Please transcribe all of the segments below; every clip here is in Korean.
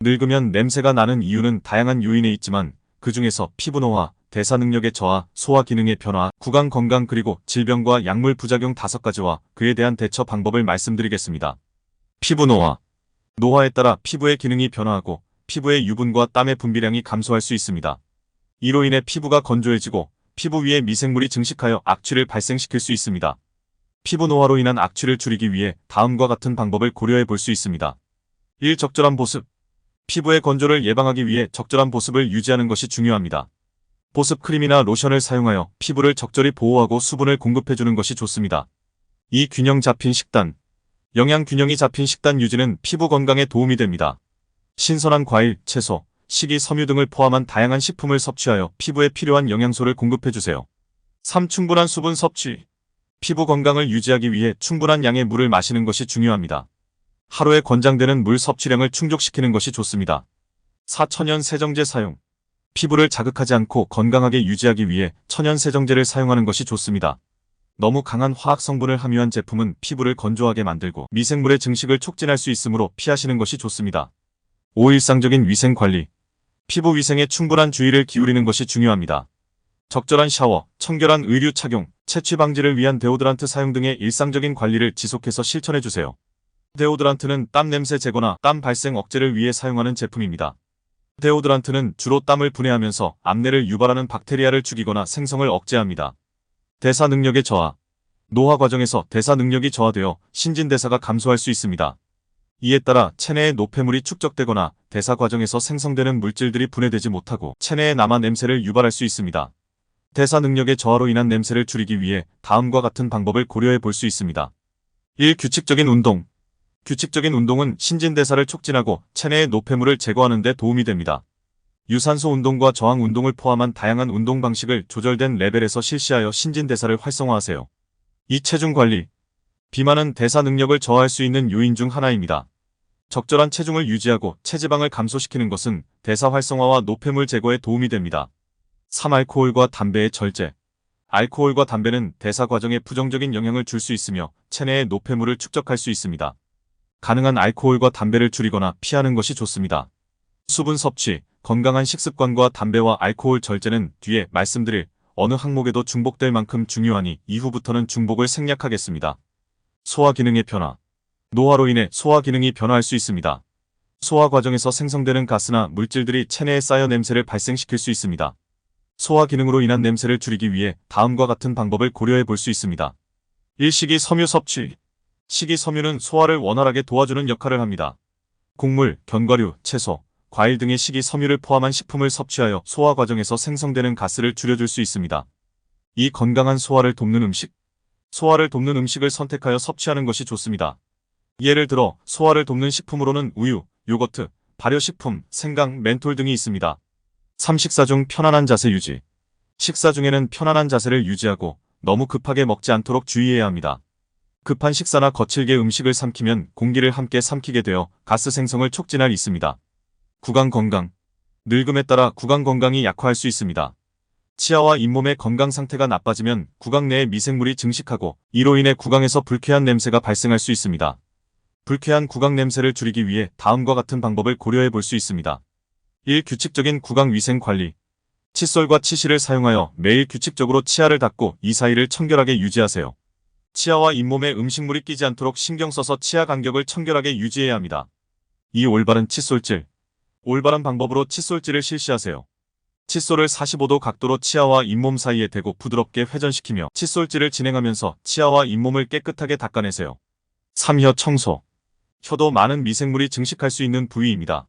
늙으면 냄새가 나는 이유는 다양한 요인에 있지만 그 중에서 피부 노화, 대사 능력의 저하, 소화 기능의 변화, 구강 건강 그리고 질병과 약물 부작용 5가지와 그에 대한 대처 방법을 말씀드리겠습니다. 피부 노화. 노화에 따라 피부의 기능이 변화하고 피부의 유분과 땀의 분비량이 감소할 수 있습니다. 이로 인해 피부가 건조해지고 피부 위에 미생물이 증식하여 악취를 발생시킬 수 있습니다. 피부 노화로 인한 악취를 줄이기 위해 다음과 같은 방법을 고려해 볼 수 있습니다. 1. 적절한 보습. 피부의 건조를 예방하기 위해 적절한 보습을 유지하는 것이 중요합니다. 보습 크림이나 로션을 사용하여 피부를 적절히 보호하고 수분을 공급해주는 것이 좋습니다. 2. 균형 잡힌 식단. 영양 균형이 잡힌 식단 유지는 피부 건강에 도움이 됩니다. 신선한 과일, 채소, 식이, 섬유 등을 포함한 다양한 식품을 섭취하여 피부에 필요한 영양소를 공급해주세요. 3. 충분한 수분 섭취. 피부 건강을 유지하기 위해 충분한 양의 물을 마시는 것이 중요합니다. 하루에 권장되는 물 섭취량을 충족시키는 것이 좋습니다. 4. 천연 세정제 사용. 피부를 자극하지 않고 건강하게 유지하기 위해 천연 세정제를 사용하는 것이 좋습니다. 너무 강한 화학 성분을 함유한 제품은 피부를 건조하게 만들고 미생물의 증식을 촉진할 수 있으므로 피하시는 것이 좋습니다. 5. 일상적인 위생 관리. 피부 위생에 충분한 주의를 기울이는 것이 중요합니다. 적절한 샤워, 청결한 의류 착용, 채취 방지를 위한 데오드란트 사용 등의 일상적인 관리를 지속해서 실천해주세요. 데오드란트는 땀 냄새 제거나 땀 발생 억제를 위해 사용하는 제품입니다. 데오드란트는 주로 땀을 분해하면서 암내를 유발하는 박테리아를 죽이거나 생성을 억제합니다. 대사 능력의 저하. 노화 과정에서 대사 능력이 저하되어 신진대사가 감소할 수 있습니다. 이에 따라 체내에 노폐물이 축적되거나 대사 과정에서 생성되는 물질들이 분해되지 못하고 체내에 남아 냄새를 유발할 수 있습니다. 대사 능력의 저하로 인한 냄새를 줄이기 위해 다음과 같은 방법을 고려해 볼 수 있습니다. 1. 규칙적인 운동. 규칙적인 운동은 신진대사를 촉진하고 체내의 노폐물을 제거하는 데 도움이 됩니다. 유산소 운동과 저항 운동을 포함한 다양한 운동 방식을 조절된 레벨에서 실시하여 신진대사를 활성화하세요. 2. 체중 관리. 비만은 대사 능력을 저하할 수 있는 요인 중 하나입니다. 적절한 체중을 유지하고 체지방을 감소시키는 것은 대사 활성화와 노폐물 제거에 도움이 됩니다. 3. 알코올과 담배의 절제. 알코올과 담배는 대사 과정에 부정적인 영향을 줄 수 있으며 체내의 노폐물을 축적할 수 있습니다. 가능한 알코올과 담배를 줄이거나 피하는 것이 좋습니다. 수분 섭취, 건강한 식습관과 담배와 알코올 절제는 뒤에 말씀드릴 어느 항목에도 중복될 만큼 중요하니 이후부터는 중복을 생략하겠습니다. 소화 기능의 변화. 노화로 인해 소화 기능이 변화할 수 있습니다. 소화 과정에서 생성되는 가스나 물질들이 체내에 쌓여 냄새를 발생시킬 수 있습니다. 소화 기능으로 인한 냄새를 줄이기 위해 다음과 같은 방법을 고려해 볼 수 있습니다. 1. 식이섬유 섭취. 식이섬유는 소화를 원활하게 도와주는 역할을 합니다. 곡물, 견과류, 채소, 과일 등의 식이섬유를 포함한 식품을 섭취하여 소화 과정에서 생성되는 가스를 줄여줄 수 있습니다. 2. 건강한 소화를 돕는 음식. 소화를 돕는 음식을 선택하여 섭취하는 것이 좋습니다. 예를 들어 소화를 돕는 식품으로는 우유, 요거트, 발효식품, 생강, 멘톨 등이 있습니다. 3. 식사 중 편안한 자세 유지. 식사 중에는 편안한 자세를 유지하고 너무 급하게 먹지 않도록 주의해야 합니다. 급한 식사나 거칠게 음식을 삼키면 공기를 함께 삼키게 되어 가스 생성을 촉진할 있습니다. 구강 건강. 늙음에 따라 구강 건강이 약화할 수 있습니다. 치아와 잇몸의 건강 상태가 나빠지면 구강 내에 미생물이 증식하고 이로 인해 구강에서 불쾌한 냄새가 발생할 수 있습니다. 불쾌한 구강 냄새를 줄이기 위해 다음과 같은 방법을 고려해 볼 수 있습니다. 1. 규칙적인 구강 위생 관리. 칫솔과 치실을 사용하여 매일 규칙적으로 치아를 닦고 이 사이를 청결하게 유지하세요. 치아와 잇몸에 음식물이 끼지 않도록 신경 써서 치아 간격을 청결하게 유지해야 합니다. 2. 올바른 칫솔질. 올바른 방법으로 칫솔질을 실시하세요. 칫솔을 45도 각도로 치아와 잇몸 사이에 대고 부드럽게 회전시키며 칫솔질을 진행하면서 치아와 잇몸을 깨끗하게 닦아내세요. 3. 혀 청소. 혀도 많은 미생물이 증식할 수 있는 부위입니다.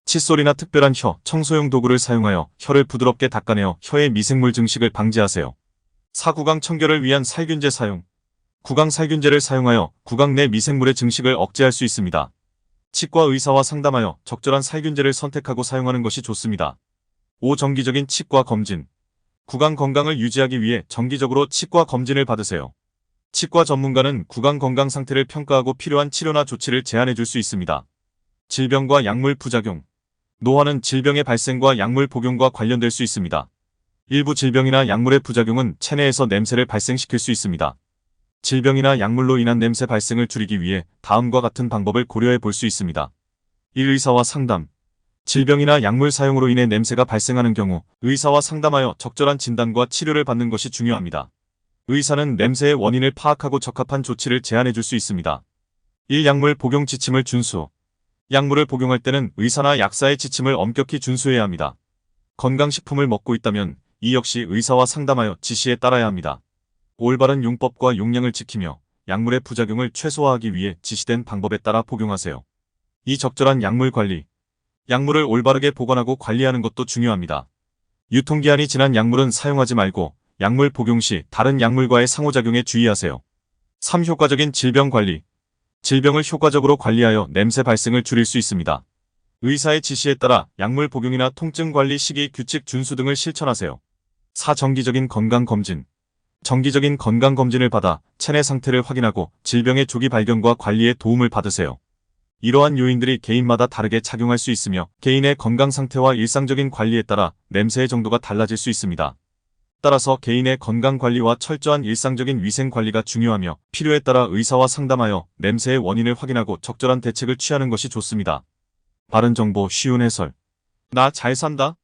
칫솔이나 특별한 혀 청소용 도구를 사용하여 혀를 부드럽게 닦아내어 혀의 미생물 증식을 방지하세요. 4. 구강 청결을 위한 살균제 사용. 구강 살균제를 사용하여 구강 내 미생물의 증식을 억제할 수 있습니다. 치과 의사와 상담하여 적절한 살균제를 선택하고 사용하는 것이 좋습니다. 5. 정기적인 치과 검진. 구강 건강을 유지하기 위해 정기적으로 치과 검진을 받으세요. 치과 전문가는 구강 건강 상태를 평가하고 필요한 치료나 조치를 제안해 줄 수 있습니다. 질병과 약물 부작용. 노화는 질병의 발생과 약물 복용과 관련될 수 있습니다. 일부 질병이나 약물의 부작용은 체내에서 냄새를 발생시킬 수 있습니다. 질병이나 약물로 인한 냄새 발생을 줄이기 위해 다음과 같은 방법을 고려해 볼 수 있습니다. 1. 의사와 상담. 질병이나 약물 사용으로 인해 냄새가 발생하는 경우 의사와 상담하여 적절한 진단과 치료를 받는 것이 중요합니다. 의사는 냄새의 원인을 파악하고 적합한 조치를 제안해 줄 수 있습니다. 1. 약물 복용 지침을 준수. 약물을 복용할 때는 의사나 약사의 지침을 엄격히 준수해야 합니다. 건강식품을 먹고 있다면 이 역시 의사와 상담하여 지시에 따라야 합니다. 올바른 용법과 용량을 지키며 약물의 부작용을 최소화하기 위해 지시된 방법에 따라 복용하세요. 이 적절한 약물 관리. 약물을 올바르게 보관하고 관리하는 것도 중요합니다. 유통기한이 지난 약물은 사용하지 말고 약물 복용 시 다른 약물과의 상호작용에 주의하세요. 3. 효과적인 질병 관리. 질병을 효과적으로 관리하여 냄새 발생을 줄일 수 있습니다. 의사의 지시에 따라 약물 복용이나 통증 관리 시기 규칙 준수 등을 실천하세요. 4. 정기적인 건강검진. 정기적인 건강검진을 받아 체내 상태를 확인하고 질병의 조기 발견과 관리에 도움을 받으세요. 이러한 요인들이 개인마다 다르게 작용할 수 있으며 개인의 건강 상태와 일상적인 관리에 따라 냄새의 정도가 달라질 수 있습니다. 따라서 개인의 건강관리와 철저한 일상적인 위생관리가 중요하며 필요에 따라 의사와 상담하여 냄새의 원인을 확인하고 적절한 대책을 취하는 것이 좋습니다. 바른 정보 쉬운 해설. 나 잘 산다.